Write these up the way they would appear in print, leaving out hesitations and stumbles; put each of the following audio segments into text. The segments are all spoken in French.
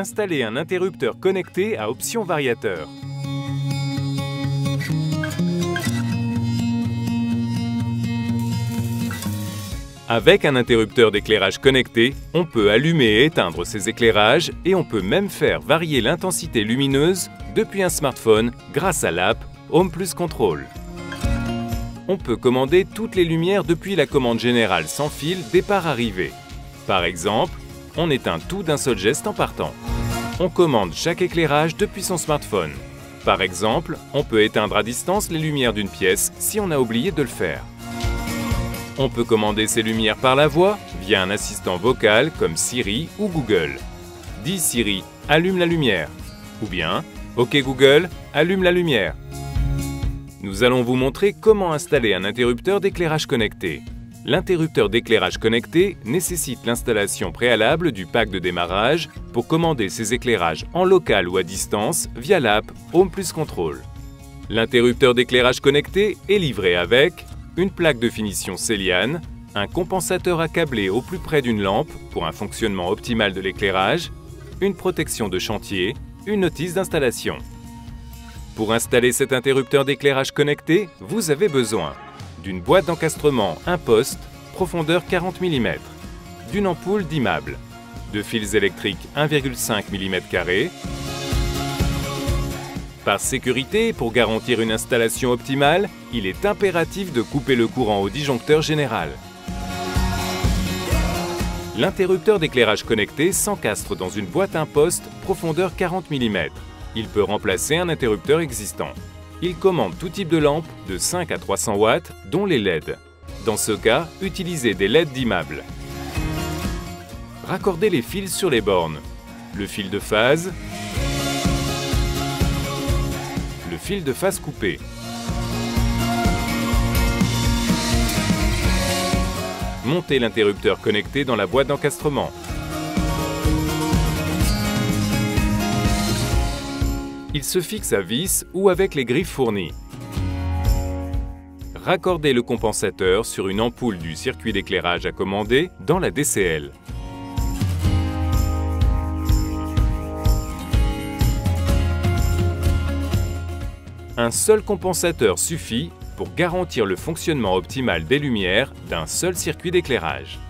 Installer un interrupteur connecté à option variateur. Avec un interrupteur d'éclairage connecté, on peut allumer et éteindre ces éclairages et on peut même faire varier l'intensité lumineuse depuis un smartphone grâce à l'app Home Plus Control. On peut commander toutes les lumières depuis la commande générale sans fil départ-arrivée. Par exemple, on éteint tout d'un seul geste en partant. On commande chaque éclairage depuis son smartphone. Par exemple, on peut éteindre à distance les lumières d'une pièce si on a oublié de le faire. On peut commander ces lumières par la voix via un assistant vocal comme Siri ou Google. Dis Siri, allume la lumière. Ou bien, OK Google, allume la lumière. Nous allons vous montrer comment installer un interrupteur d'éclairage connecté. L'interrupteur d'éclairage connecté nécessite l'installation préalable du pack de démarrage pour commander ses éclairages en local ou à distance via l'app Home Plus Control. L'interrupteur d'éclairage connecté est livré avec une plaque de finition Celian, un compensateur à câbler au plus près d'une lampe pour un fonctionnement optimal de l'éclairage, une protection de chantier, une notice d'installation. Pour installer cet interrupteur d'éclairage connecté, vous avez besoin d'une boîte d'encastrement 1 poste, profondeur 40 mm, d'une ampoule dimmable, de fils électriques 1,5 mm². Par sécurité et pour garantir une installation optimale, il est impératif de couper le courant au disjoncteur général. L'interrupteur d'éclairage connecté s'encastre dans une boîte 1 poste, profondeur 40 mm. Il peut remplacer un interrupteur existant. Il commande tout type de lampe de 5 à 300 watts, dont les LED. Dans ce cas, utilisez des LED dimmables. Raccordez les fils sur les bornes. Le fil de phase, le fil de phase coupé. Montez l'interrupteur connecté dans la boîte d'encastrement. Il se fixe à vis ou avec les griffes fournies. Raccordez le compensateur sur une ampoule du circuit d'éclairage à commander dans la DCL. Un seul compensateur suffit pour garantir le fonctionnement optimal des lumières d'un seul circuit d'éclairage.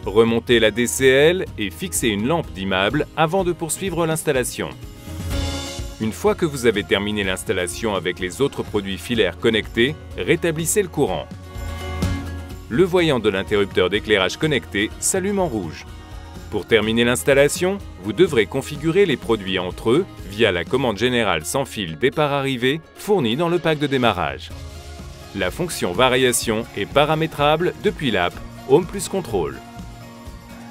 Remontez la DCL et fixez une lampe dimmable avant de poursuivre l'installation. Une fois que vous avez terminé l'installation avec les autres produits filaires connectés, rétablissez le courant. Le voyant de l'interrupteur d'éclairage connecté s'allume en rouge. Pour terminer l'installation, vous devrez configurer les produits entre eux via la commande générale sans fil départ-arrivée fournie dans le pack de démarrage. La fonction variation est paramétrable depuis l'app Home Plus Control.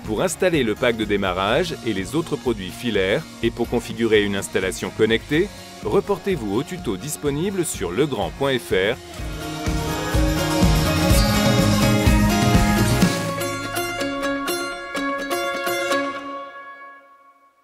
Pour installer le pack de démarrage et les autres produits filaires et pour configurer une installation connectée, reportez-vous au tuto disponible sur legrand.fr